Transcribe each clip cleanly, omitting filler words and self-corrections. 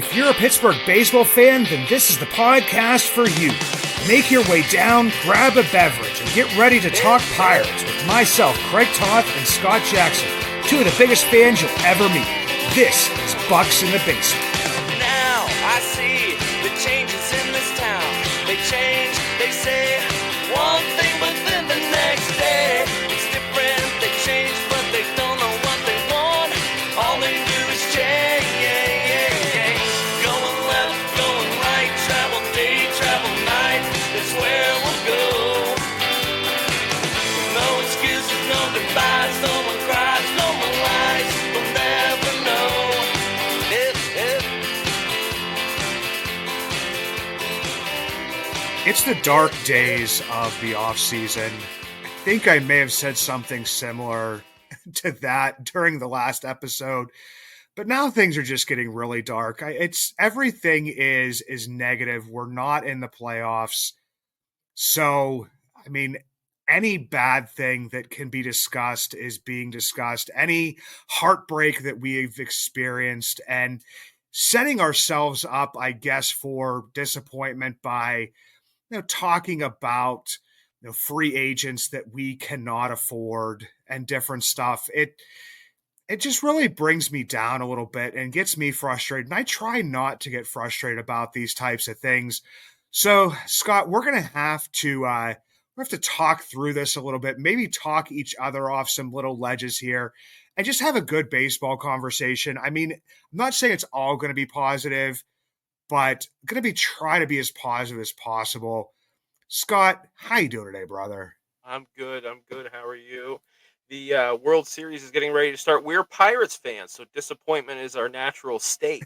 If you're a Pittsburgh baseball fan, then this is the podcast for you. Make your way down, grab a beverage, and get ready to talk Pirates with myself, Craig Toth, and Scott Jackson, two of the biggest fans you'll ever meet. This is Bucs in the Basement. Now I see the changes in this town. They change, they say one thing, but then the next day it's different. They change, but they don't know what they want. All they do is change. Going left, going right, travel day, travel night. That's where we'll go. No excuses, no goodbyes, no one cries, no one lies. We'll never know. It's the dark days of the offseason. I think I may have said something similar to that during the last episode, but now things are just getting really dark. It's everything is negative. We're not in the playoffs. So, I mean, any bad thing that can be discussed is being discussed. Any heartbreak that we've experienced and setting ourselves up, I guess, for disappointment by talking about free agents that we cannot afford and different stuff. It just really brings me down a little bit and gets me frustrated. And I try not to get frustrated about these types of things. So, Scott, we're going to have to talk through this a little bit, maybe talk each other off some little ledges here and just have a good baseball conversation. I mean, I'm not saying it's all going to be positive, but going to be try to be as positive as possible. Scott, how you doing today, brother? I'm good. How are you? The World Series is getting ready to start. We're Pirates fans, so disappointment is our natural state.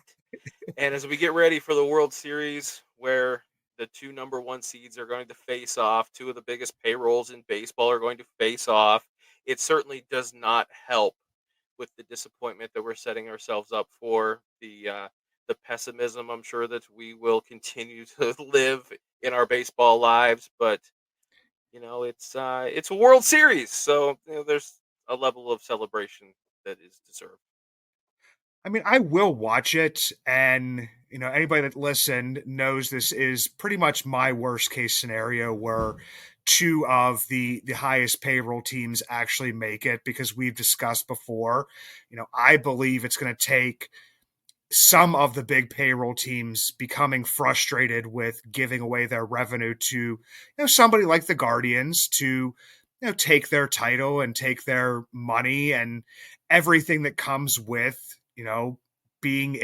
And as we get ready for the World Series, where the two number one seeds are going to face off, two of the biggest payrolls in baseball are going to face off, it certainly does not help with the disappointment that we're setting ourselves up for. The pessimism, I'm sure that we will continue to live in our baseball lives, but it's a World Series, so there's a level of celebration that is deserved. I mean, I will watch it, and anybody that listened knows this is pretty much my worst case scenario where two of the highest payroll teams actually make it, because we've discussed before, I believe it's going to take some of the big payroll teams becoming frustrated with giving away their revenue to somebody like the Guardians to take their title and take their money and everything that comes with being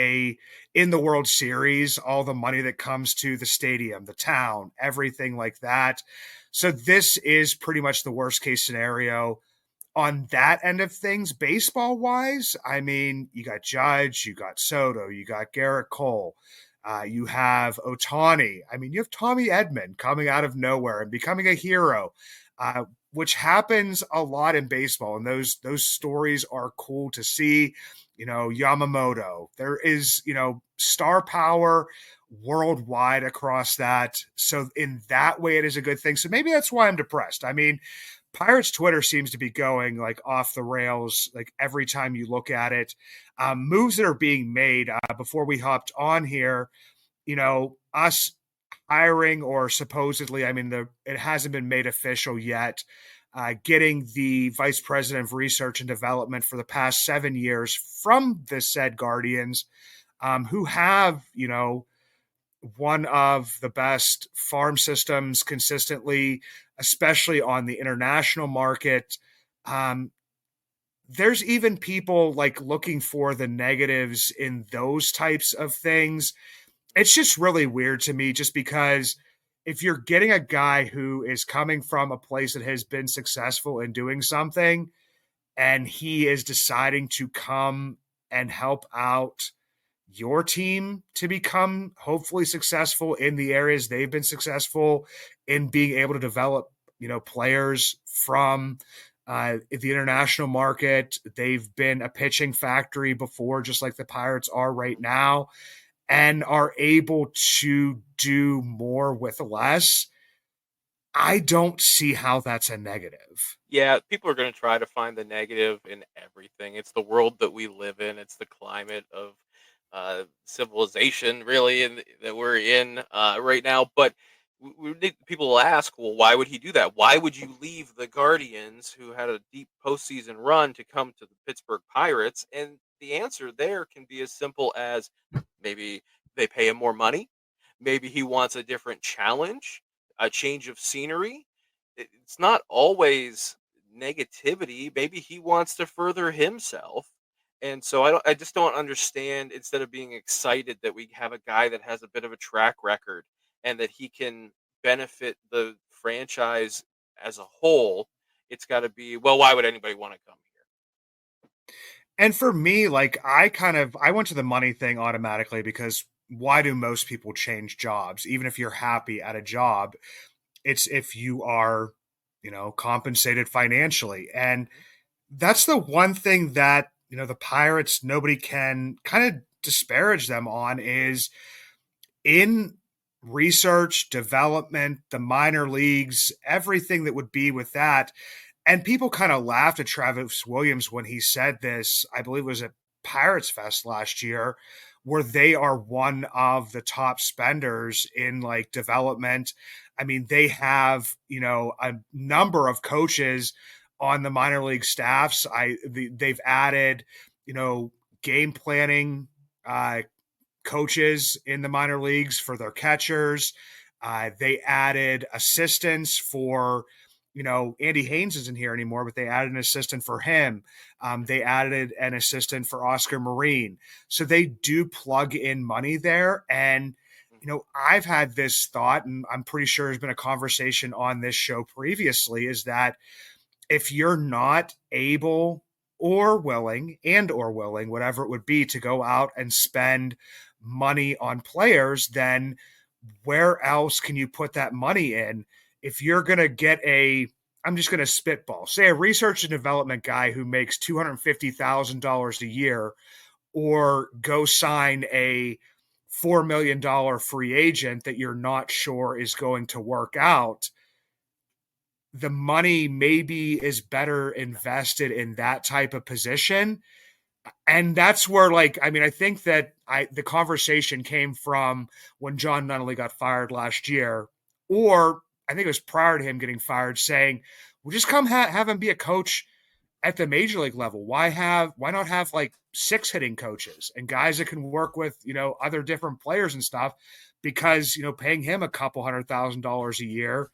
in the World Series, all the money that comes to the stadium, the town, everything like that. So this is pretty much the worst case scenario on that end of things. Baseball wise, I mean, you got Judge, you got Soto, you got Garrett Cole, you have Ohtani. I mean, you have Tommy Edman coming out of nowhere and becoming a hero, which happens a lot in baseball. And those stories are cool to see. Yamamoto, there is, star power worldwide across that. So in that way, it is a good thing. So maybe that's why I'm depressed. I mean, Pirates Twitter seems to be going like off the rails, like every time you look at it. Moves that are being made before we hopped on here, us hiring, or supposedly, I mean, it hasn't been made official yet, getting the vice president of research and development for the past 7 years from the said Guardians, who have, one of the best farm systems consistently, especially on the international market. There's even people like looking for the negatives in those types of things. It's just really weird to me, just because if you're getting a guy who is coming from a place that has been successful in doing something, and he is deciding to come and help out your team to become hopefully successful in the areas they've been successful in, being able to develop, players from the international market. They've been a pitching factory before, just like the Pirates are right now, and are able to do more with less. I don't see how that's a negative. Yeah, people are going to try to find the negative in everything. It's the world that we live in. It's the climate of civilization really that we're in right now. But people will ask, well, why would he do that? Why would you leave the Guardians, who had a deep postseason run, to come to the Pittsburgh Pirates? And the answer there can be as simple as maybe they pay him more money. Maybe he wants a different challenge, a change of scenery. It's not always negativity. Maybe he wants to further himself. And so I just don't understand, instead of being excited that we have a guy that has a bit of a track record and that he can benefit the franchise as a whole, it's got to be, well, why would anybody want to come here? And for me, like I went to the money thing automatically because why do most people change jobs? Even if you're happy at a job, it's if you are, compensated financially. And that's the one thing that, the Pirates, nobody can kind of disparage them on is in research, development, the minor leagues, everything that would be with that. And people kind of laughed at Travis Williams when he said this, I believe it was at Pirates Fest last year, where they are one of the top spenders in like development. I mean, they have, a number of coaches on the minor league staffs. They've added, game planning coaches in the minor leagues for their catchers. They added assistants for, Andy Haynes isn't here anymore, but they added an assistant for him. They added an assistant for Oscar Marine. So they do plug in money there. And, I've had this thought, and I'm pretty sure there's been a conversation on this show previously, is that if you're not able or willing, whatever it would be, to go out and spend money on players, then where else can you put that money in? If you're going to get I'm just going to spitball, say a research and development guy who makes $250,000 a year, or go sign a $4 million free agent that you're not sure is going to work out, the money maybe is better invested in that type of position. And that's where, like, I mean, I think that the conversation came from when John Nunnally got fired last year, or I think it was prior to him getting fired, saying, "Well, just come have him be a coach at the major league level. Why not have like 6 hitting coaches and guys that can work with other different players and stuff? Because paying him a couple $100,000 a year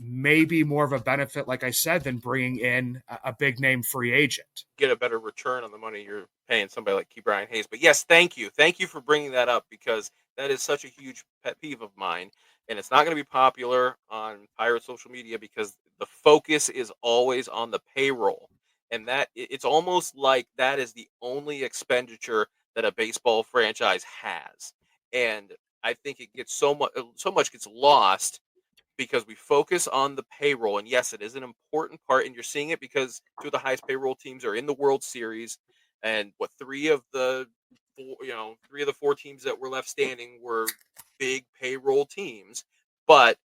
may be more of a benefit, like I said, than bringing in a big name free agent." Get a better return on the money you're paying somebody like Key Brian Hayes. But yes, thank you. Thank you for bringing that up, because that is such a huge pet peeve of mine. And it's not going to be popular on Pirate social media because the focus is always on the payroll. And it's almost like that is the only expenditure that a baseball franchise has. And I think it gets so much gets lost because we focus on the payroll. And yes, it is an important part, and you're seeing it because 2 of the highest payroll teams are in the World Series, and what 3 of the 4 teams that were left standing were big payroll teams. But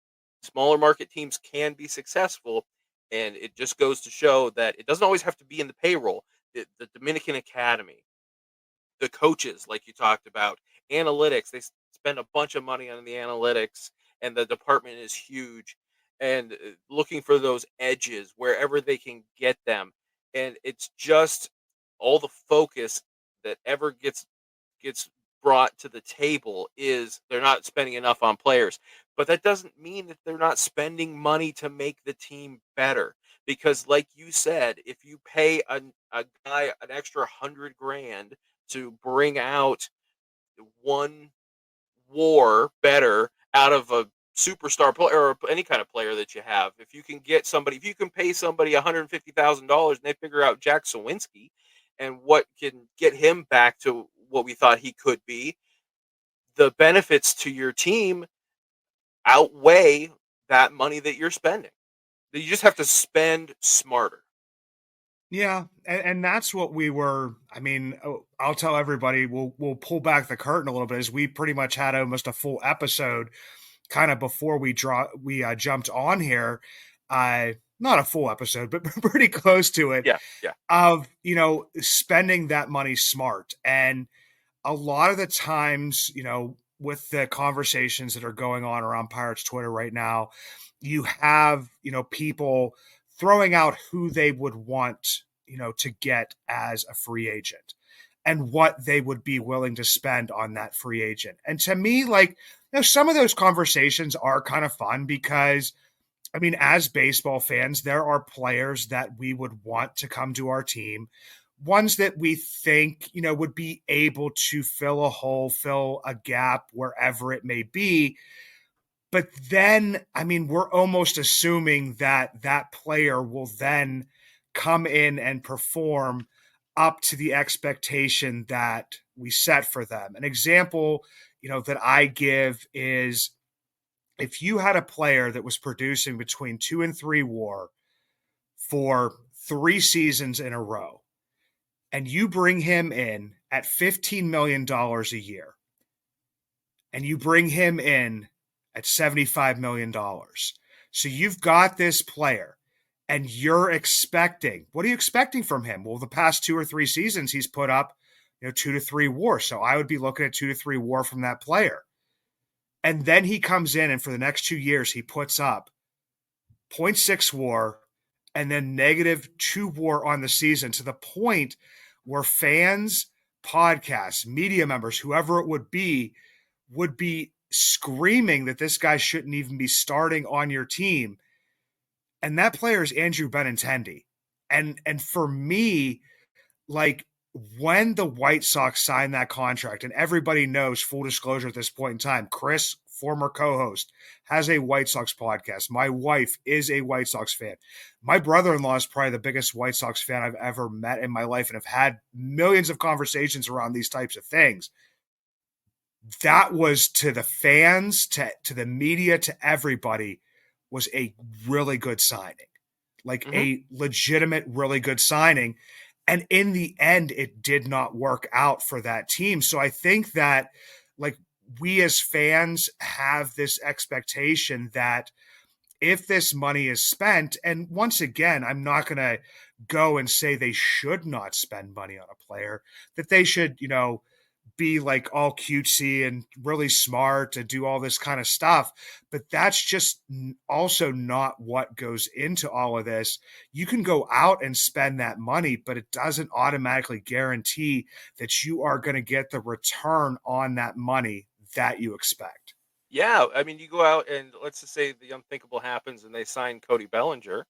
smaller market teams can be successful, and it just goes to show that it doesn't always have to be in the payroll. The Dominican Academy, the coaches, like you talked about, analytics. They spend a bunch of money on the analytics, and the department is huge. And looking for those edges wherever they can get them, and it's just all the focus that ever gets brought to the table is they're not spending enough on players. But that doesn't mean that they're not spending money to make the team better. Because, like you said, if you pay a guy an extra 100 grand to bring out one war better out of a superstar player or any kind of player that you have, if you can if you can pay somebody $150,000 and they figure out Jack Sawinski and what can get him back to what we thought he could be, the benefits to your team outweigh that money that you're spending. You just have to spend smarter. Yeah, and that's what we were. I mean, I'll tell everybody. We'll pull back the curtain a little bit, as we pretty much had almost a full episode, kind of before we jumped on here. Not a full episode, but pretty close to it. Yeah, yeah. Of spending that money smart. And a lot of the times, with the conversations that are going on around Pirates Twitter right now, you have, people throwing out who they would want, to get as a free agent and what they would be willing to spend on that free agent. And to me, like, some of those conversations are kind of fun because, I mean, as baseball fans, there are players that we would want to come to our team, ones that we think, would be able to fill a hole, fill a gap wherever it may be. But then, I mean, we're almost assuming that that player will then come in and perform up to the expectation that we set for them. An example, that I give is if you had a player that was producing between 2 and 3 WAR for 3 seasons in a row, and you bring him in at $15 million a year, and you bring him in at $75 million. So you've got this player and you're expecting, what are you expecting from him? Well, the past 2 or 3 seasons, he's put up, 2 to 3 WAR. So I would be looking at 2 to 3 WAR from that player. And then he comes in and for the next 2 years, he puts up 0.6 WAR and then -2 WAR on the season to the point where fans, podcasts, media members, whoever it would be screaming that this guy shouldn't even be starting on your team. And that player is Andrew Benintendi. And for me, like, when the White Sox signed that contract, and everybody knows, full disclosure at this point in time, Chris, former co-host, has a White Sox podcast. My wife is a White Sox fan. My brother-in-law is probably the biggest White Sox fan I've ever met in my life and have had millions of conversations around these types of things. That was, to the fans, to the media, to everybody, was a really good signing, like a legitimate, really good signing. And in the end, it did not work out for that team. So I think that, like, we as fans have this expectation that if this money is spent, and once again, I'm not going to go and say they should not spend money on a player, that they should, be like all cutesy and really smart to do all this kind of stuff. But that's just also not what goes into all of this. You can go out and spend that money, but it doesn't automatically guarantee that you are going to get the return on that money that you expect. Yeah, I mean, you go out and let's just say the unthinkable happens and they sign Cody Bellinger,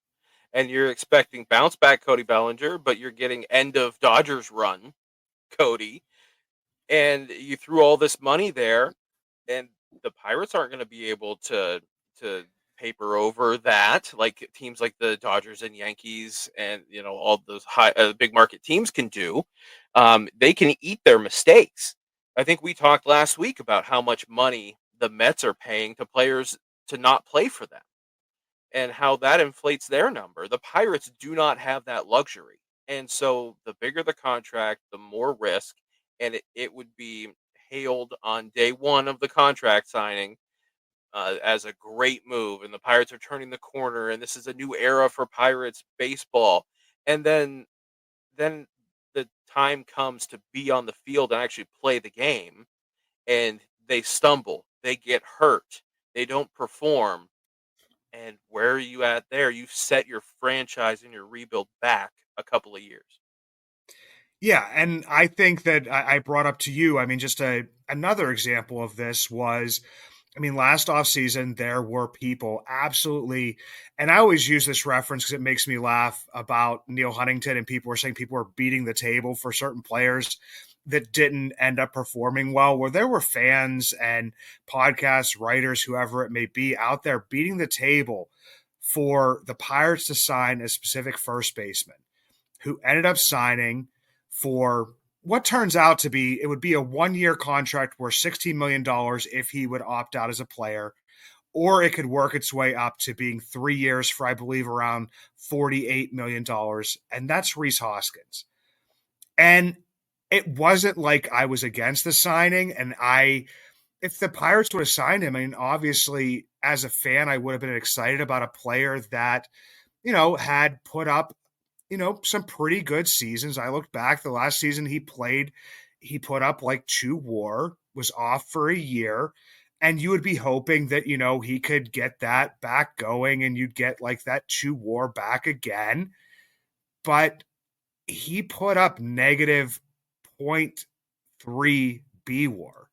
and you're expecting bounce back Cody Bellinger, but you're getting end of Dodgers run Cody, and you threw all this money there, and the Pirates aren't going to be able to paper over that like teams like the Dodgers and Yankees and all those high big market teams can do. They can eat their mistakes. I think we talked last week about how much money the Mets are paying to players to not play for them and how that inflates their number. The Pirates do not have that luxury. And so the bigger the contract, the more risk. And it would be hailed on day one of the contract signing as a great move. And the Pirates are turning the corner. And this is a new era for Pirates baseball. And then the time comes to be on the field and actually play the game. And they stumble. They get hurt. They don't perform. And where are you at there? You've set your franchise and your rebuild back a couple of years. Yeah, and I think that I brought up to you, I mean, just another example of this was, I mean, last offseason, there were people absolutely, and I always use this reference because it makes me laugh about Neil Huntington, and people were saying people were beating the table for certain players that didn't end up performing well, where there were fans and podcast writers, whoever it may be, out there beating the table for the Pirates to sign a specific first baseman who ended up signing for what turns out to be, it would be a 1-year contract worth $16 million if he would opt out as a player, or it could work its way up to being 3 years for, I believe, around $48 million. And that's Rhys Hoskins. And it wasn't like I was against the signing. And if the Pirates would have signed him, I mean, obviously, as a fan, I would have been excited about a player that, had put up some pretty good seasons. I looked back, the last season he played he put up like 2 WAR, was off for a year, and you would be hoping that, he could get that back going and you'd get like that 2 WAR back again. But he put up negative point 3 BWAR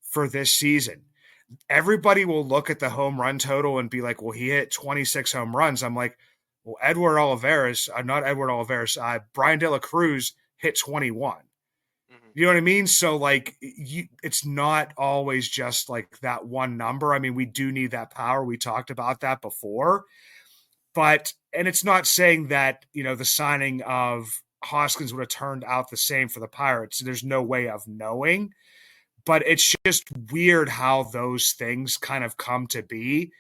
for this season. Everybody will look at the home run total and be like, well, he hit 26 home runs. I'm like, well, not Edward Olivares, Brian De La Cruz hit 21. Hmm. You know what I mean? So like it's not always just like that one number. I mean, we do need that power. We talked about that before. And it's not saying that, the signing of Hoskins would have turned out the same for the Pirates. There's no way of knowing, but it's just weird how those things kind of come to be,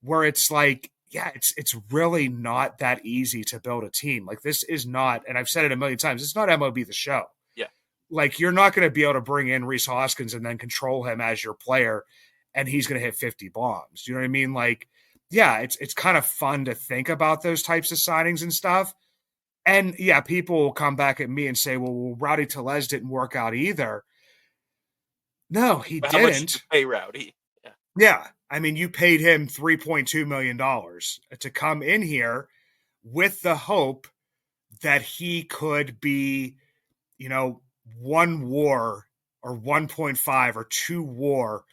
where it's like, yeah, it's really not that easy to build a team. Like this is not, and I've said it a million times, it's not MLB The Show. Yeah. Like you're not going to be able to bring in Rhys Hoskins and then control him as your player, and he's going to hit 50 bombs. You know what I mean? Like, yeah, it's kind of fun to think about those types of signings and stuff. And yeah, people will come back at me and say, well, Rowdy Tellez didn't work out either. No, he How much did you didn't. pay Rowdy? Yeah. Yeah. I mean, you paid him $3.2 million to come in here with the hope that he could be, 1 WAR or 1.5 or 2 WAR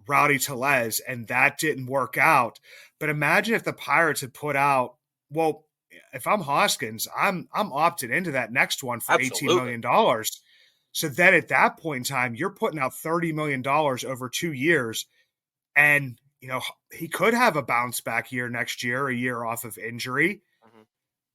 Rowdy Tellez, and that didn't work out. But imagine if the Pirates had put out, well, if I'm Hoskins, I'm opted into that next one for $18 Absolutely. million. So then at that point in time, you're putting out $30 million over 2 years. And, he could have a bounce back year next year, a year off of injury, Hmm.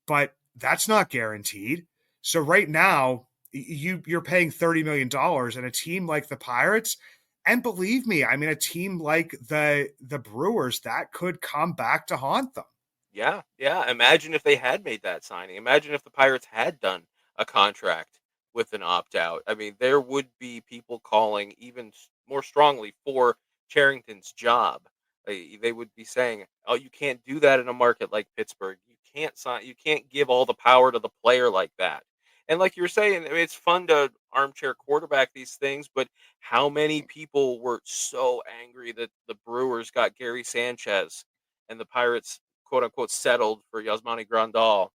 but that's not guaranteed. So right now, you're paying $30 million and a team like the Pirates, and believe me, I mean a team like the Brewers, that could come back to haunt them. Yeah, yeah. Imagine if they had made that signing. Imagine if the Pirates had done a contract with an opt out. I mean, there would be people calling even more strongly for Charrington's job. They would be saying, "Oh, you can't do that in a market like Pittsburgh. You can't sign. You can't give all the power to the player like that." And like you're saying, I mean, it's fun to armchair quarterback these things, but how many people were so angry that the Brewers got Gary Sanchez and the Pirates quote unquote settled for Yasmani Grandal?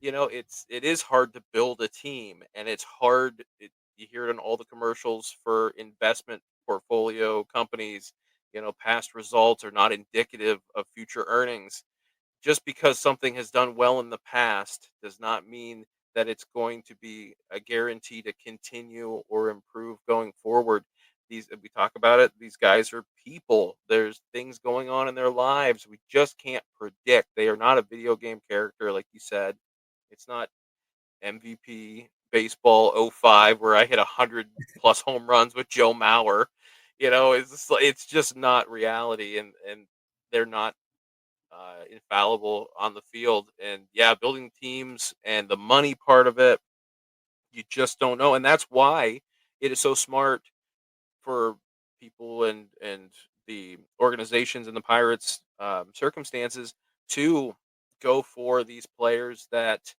It is hard to build a team, and it's hard. You hear it in all the commercials for investment portfolio companies. Past results are not indicative of future earnings. Just because something has done well in the past does not mean that it's going to be a guarantee to continue or improve going forward. We talk about it, these guys are people. There's things going on in their lives we just can't predict. They are not a video game character, like you said. It's not MVP baseball '05 where I hit 100 plus home runs with Joe Mauer. It's just not reality, and they're not infallible on the field. And yeah, building teams and the money part of it, you just don't know. And that's why it is so smart for people and the organizations and the Pirates circumstances to go for these players that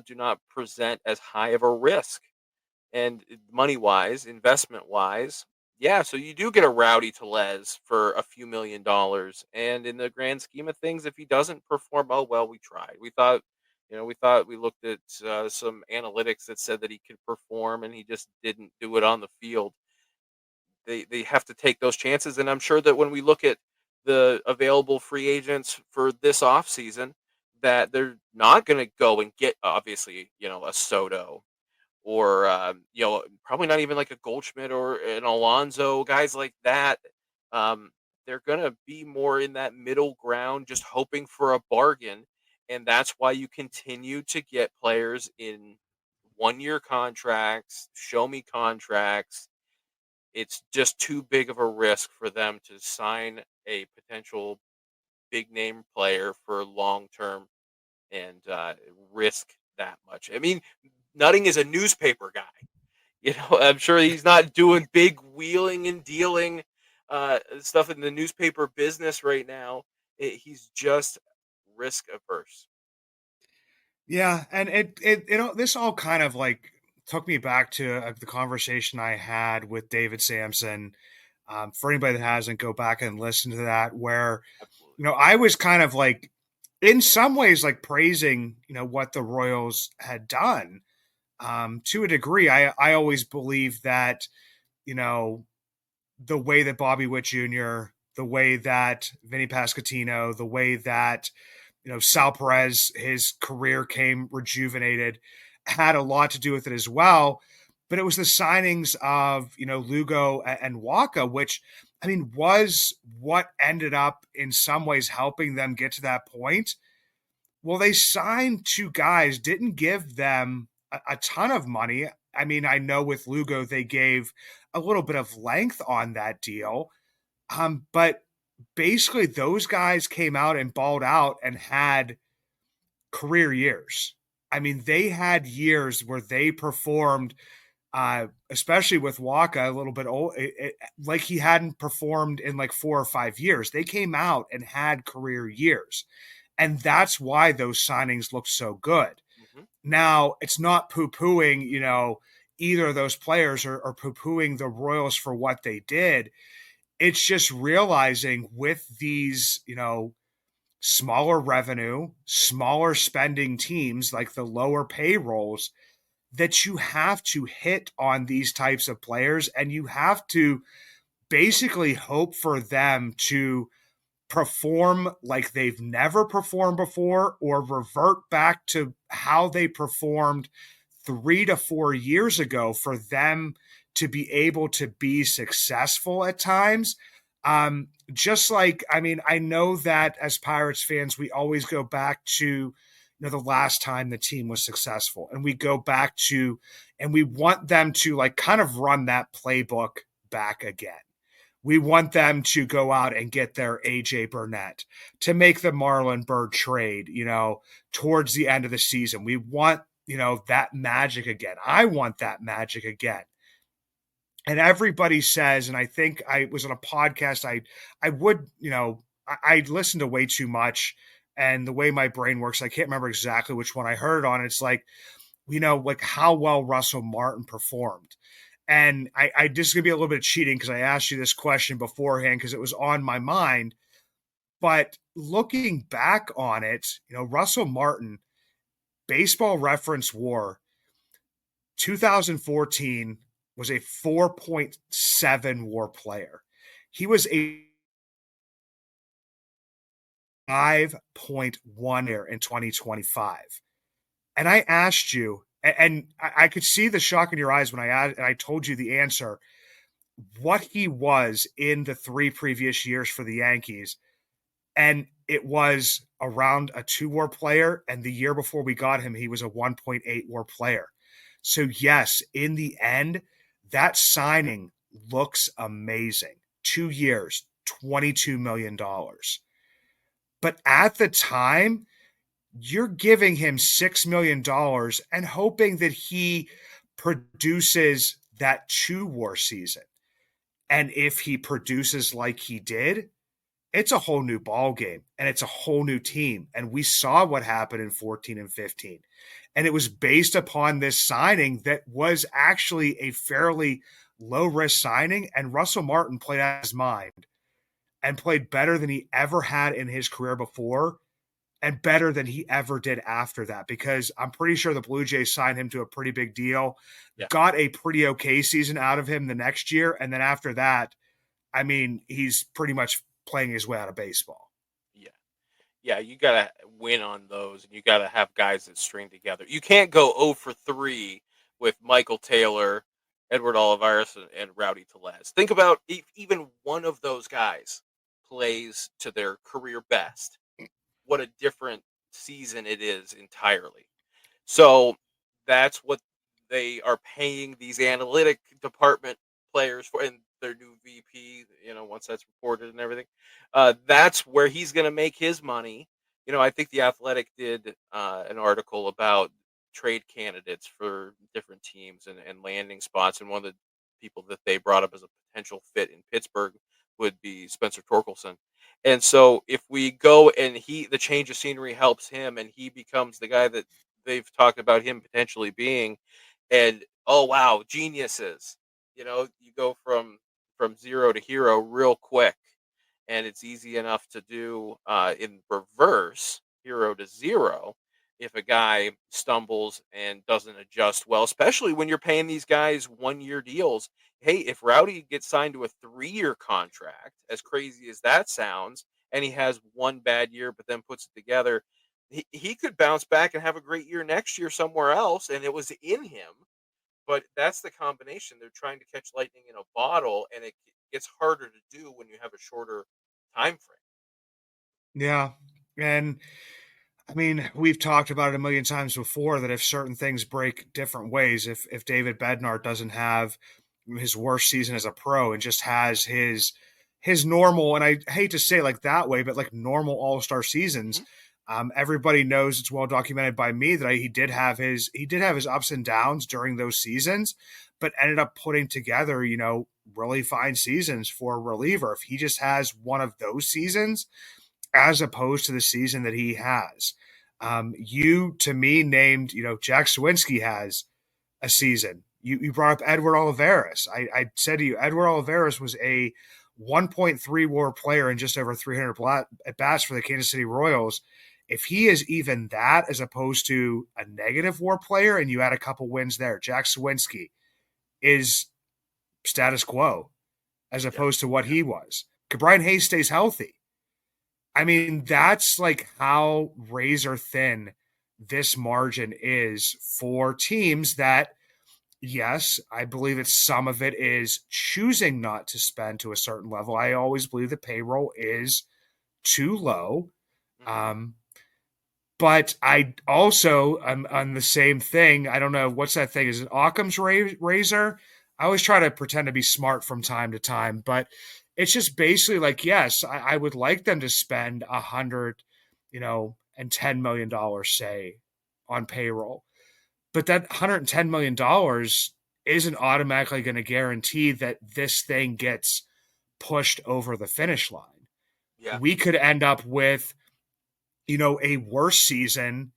do not present as high of a risk. And money wise, investment wise, yeah, so you do get a Rowdy Tellez for a few $1 million. And in the grand scheme of things, if he doesn't perform, oh well, we tried. We looked at some analytics that said that he could perform, and he just didn't do it on the field. They have to take those chances, and I'm sure that when we look at the available free agents for this offseason, that they're not going to go and get obviously a Soto or probably not even like a Goldschmidt or an Alonso, guys like that. Um, they're gonna be more in that middle ground, just hoping for a bargain, and that's why you continue to get players in 1 year contracts, show me contracts. It's just too big of a risk for them to sign a potential big name player for long term and risk that much. I mean, Nutting is a newspaper guy. I'm sure he's not doing big wheeling and dealing stuff in the newspaper business right now. He's just risk averse. Yeah, and this all kind of like took me back to the conversation I had with David Sampson. For anybody that hasn't, go back and listen to that. Where Absolutely. I was kind of like, in some ways, like praising what the Royals had done. To a degree, I always believe that you know the way that Bobby Witt Jr., the way that Vinny Pasquantino, the way that Sal Perez, his career came rejuvenated, had a lot to do with it as well. But it was the signings of Lugo and Waka, which I mean was what ended up in some ways helping them get to that point. Well, they signed two guys, didn't give them a ton of money. I mean, I know with Lugo they gave a little bit of length on that deal, but basically those guys came out and balled out and had career years. I mean, they had years where they performed, especially with Waka, a little bit old, like he hadn't performed in like 4 or 5 years. They came out and had career years. And that's why those signings look so good. Hmm. Now, it's not poo pooing, either of those players or poo pooing the Royals for what they did. It's just realizing with these, smaller revenue, smaller spending teams like the lower payrolls, that you have to hit on these types of players and you have to basically hope for them to perform like they've never performed before or revert back to how they performed 3 to 4 years ago for them to be able to be successful at times. Just like, I mean, I know that as Pirates fans, we always go back to the last time the team was successful, and we go back to, and we want them to like kind of run that playbook back again. We want them to go out and get their AJ Burnett, to make the Marlon Byrd trade, towards the end of the season. We want, that magic again. I want that magic again. And everybody says, and I think I was on a podcast, I would, I listened to way too much, and the way my brain works, I can't remember exactly which one I heard it on. It's like, like how well Russell Martin performed. And I just gonna be a little bit cheating because I asked you this question beforehand because it was on my mind. But looking back on it, Russell Martin, Baseball Reference War, 2014 was a 4.7 WAR player. He was a 5.1 in 2025. And I asked you, and I could see the shock in your eyes when I asked, and I told you the answer, what he was in the 3 previous years for the Yankees. And it was around a 2 WAR player. And the year before we got him, he was a 1.8 WAR player. So, yes, in the end, that signing looks amazing. 2 years, $22 million. But at the time, you're giving him $6 million and hoping that he produces that 2 WAR season. And if he produces like he did, it's a whole new ball game and it's a whole new team. And we saw what happened in 14 and 15. And it was based upon this signing that was actually a fairly low risk signing. And Russell Martin played out his mind and played better than he ever had in his career before and better than he ever did after that, because I'm pretty sure the Blue Jays signed him to a pretty big deal, Yeah. got a pretty okay season out of him the next year. And then after that, I mean, he's pretty much playing his way out of baseball. Yeah. Yeah. You got to win on those and you got to have guys that string together. You can't go 0 for 3 with Michael Taylor, Edward Olivares, and Rowdy Tellez. Think about if even one of those guys plays to their career best. What a different season it is entirely. So that's what they are paying these analytic department players for, and their new VP. Once that's reported and everything, that's where he's going to make his money. I think the Athletic did an article about trade candidates for different teams and landing spots, and one of the people that they brought up as a potential fit in Pittsburgh would be Spencer Torkelson. And so if we go and the change of scenery helps him and he becomes the guy that they've talked about him potentially being, and oh wow, geniuses. You go from zero to hero real quick, and it's easy enough to do in reverse, hero to zero, if a guy stumbles and doesn't adjust well, especially when you're paying these guys 1 year deals. Hey, if Rowdy gets signed to a 3 year contract, as crazy as that sounds, and he has one bad year but then puts it together, he could bounce back and have a great year next year somewhere else, and it was in him. But that's the combination. They're trying to catch lightning in a bottle, and it gets harder to do when you have a shorter time frame. Yeah. And I mean, we've talked about it a million times before that if certain things break different ways, if David Bednar doesn't have his worst season as a pro and just has his normal, and I hate to say it like that way, but like normal all-star seasons, Mhm. everybody knows, it's well documented by me that he did have his ups and downs during those seasons, but ended up putting together, really fine seasons for a reliever. If he just has one of those seasons, as opposed to the season that he has. You, to me, named, Jack Swinski has a season. You brought up Edward Olivares. I said to you, Edward Olivares was a 1.3 WAR player and just over 300 at bats for the Kansas City Royals. If he is even that, as opposed to a negative WAR player, and you had a couple wins there, Jack Swinski is status quo as Yeah. opposed to what he was. Brian Hayes stays healthy. I mean, that's like how razor thin this margin is for teams that, yes, I believe that some of it is choosing not to spend to a certain level. I always believe the payroll is too low. Hmm. Um, but I also am on the same thing. I don't know what's that thing. Is it Occam's razor? I always try to pretend to be smart from time to time, but it's just basically like, yes, I would like them to spend 100, and $10 million, say, on payroll, but that $110 million isn't automatically going to guarantee that this thing gets pushed over the finish line. Yeah. We could end up with a worse season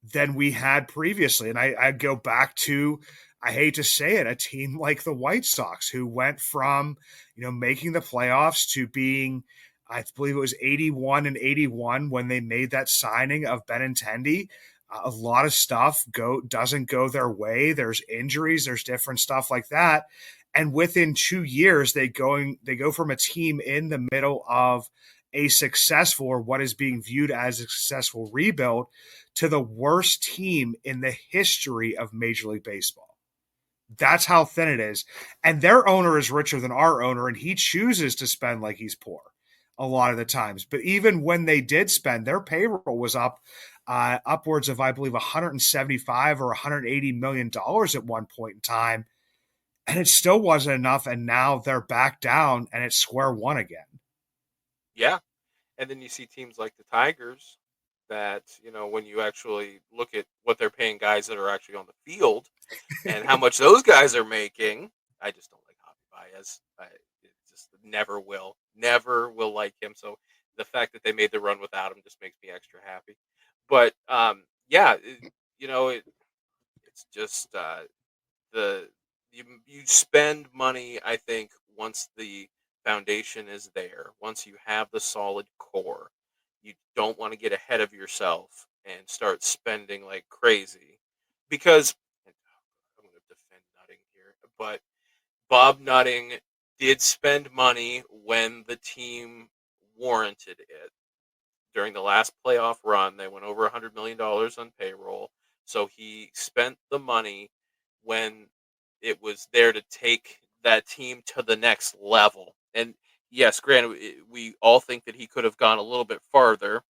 than we had previously. And I go back to, I hate to say it, a team like the White Sox, who went from, making the playoffs to being, I believe it was 81-81 when they made that signing of Benintendi. A lot of stuff doesn't go their way. There's injuries, there's different stuff like that. And within 2 years, they go from a team in the middle of a successful, or what is being viewed as a successful rebuild, to the worst team in the history of Major League Baseball. That's how thin it is. And their owner is richer than our owner, and he chooses to spend like he's poor a lot of the times. But even when they did spend, their payroll was up upwards of, I believe, 175 or 180 million dollars at one point in time, and it still wasn't enough. And now they're back down, and it's square one again. Yeah. And then you see teams like the Tigers that, when you actually look at what they're paying guys that are actually on the field and how much those guys are making, I just don't like Javi Baez. It just never will like him. So the fact that they made the run without him just makes me extra happy. But yeah, it's just the you spend money. I think once the foundation is there, once you have the solid core, you don't want to get ahead of yourself and start spending like crazy, because and I'm going to defend Nutting here, but Bob Nutting did spend money when the team warranted it. During the last playoff run, they went over $100 million on payroll. So he spent the money when it was there to take that team to the next level. And yes, granted, we all think that he could have gone a little bit farther.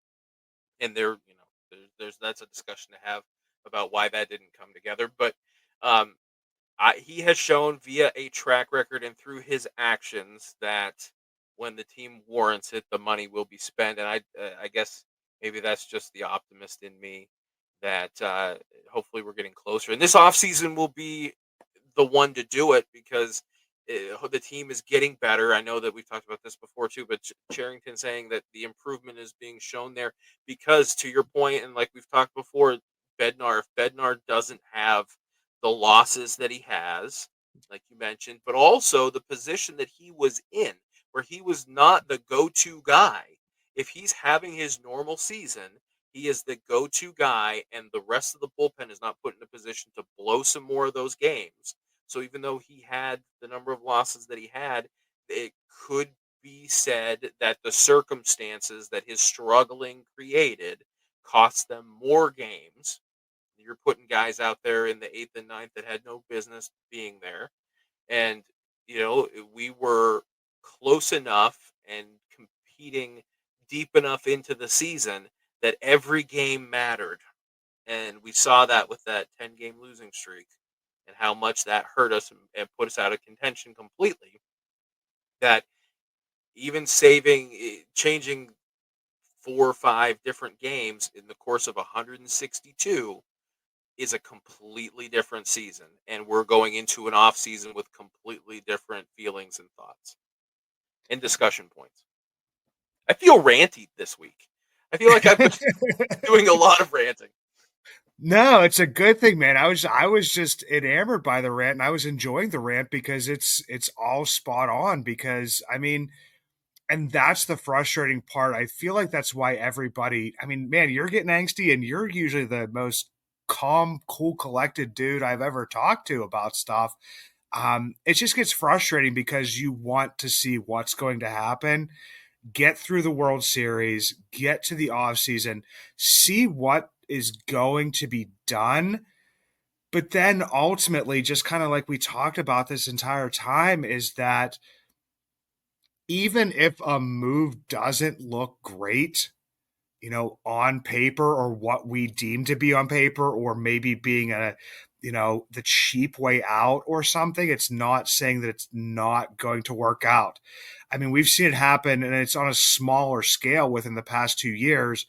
And there's that's a discussion to have about why that didn't come together. But um, he has shown via a track record and through his actions that when the team warrants it, the money will be spent. And I guess maybe that's just the optimist in me that hopefully we're getting closer. And this offseason will be the one to do it, because the team is getting better. I know that we've talked about this before too, but Charrington saying that the improvement is being shown there because, to your point, and like we've talked before, if Bednar doesn't have the losses that he has, like you mentioned, but also the position that he was in, where he was not the go-to guy. If he's having his normal season, he is the go-to guy, and the rest of the bullpen is not put in a position to blow some more of those games. So even though he had the number of losses that he had, it could be said that the circumstances that his struggling created cost them more games. You're putting guys out there in the eighth and ninth that had no business being there. And, we were close enough and competing deep enough into the season that every game mattered. And we saw that with that 10-game losing streak and how much that hurt us and put us out of contention completely. That even changing 4 or 5 different games in the course of 162 is a completely different season, and we're going into an off season with completely different feelings and thoughts and discussion points. I feel ranty this week. I feel like I've been doing a lot of ranting. No, it's a good thing, man. I was just enamored by the rant, and I was enjoying the rant because it's all spot on. Because I mean, and that's the frustrating part. I feel like that's why everybody. I mean, man, you're getting angsty, and you're usually the most calm, cool, collected dude I've ever talked to about stuff. It just gets frustrating because you want to see what's going to happen, get through the World Series, get to the offseason, see what is going to be done. But then ultimately, just kind of like we talked about this entire time, is that even if a move doesn't look great, on paper or what we deem to be on paper, or maybe being the cheap way out or something, it's not saying that it's not going to work out. I mean, we've seen it happen, and it's on a smaller scale within the past 2 years.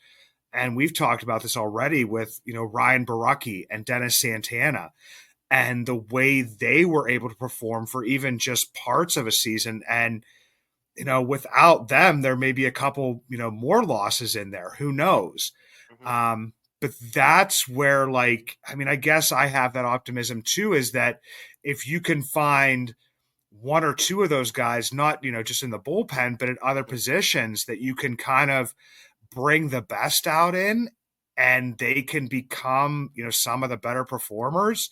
And we've talked about this already with, Ryan Baracki and Dennis Santana and the way they were able to perform for even just parts of a season. And, without them, there may be a couple, more losses in there. Who knows? Mhm. But that's where, like, I mean, I guess I have that optimism too, is that if you can find one or two of those guys, not, just in the bullpen, but at other positions that you can kind of bring the best out in, and they can become, some of the better performers,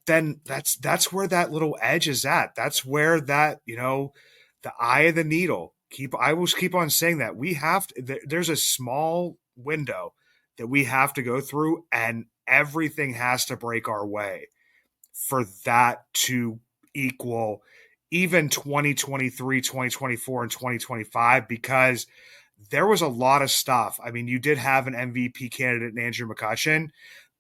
then that's where that little edge is at. That's where that, the eye of the needle. I will keep on saying that we have to, there's a small window that we have to go through, and everything has to break our way for that to equal even 2023, 2024, and 2025, because there was a lot of stuff. I mean, you did have an MVP candidate in Andrew McCutchen,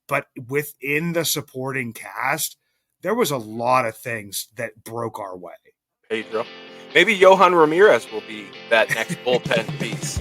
but within the supporting cast, there was a lot of things that broke our way. Pedro. Maybe Johan Ramirez will be that next bullpen piece.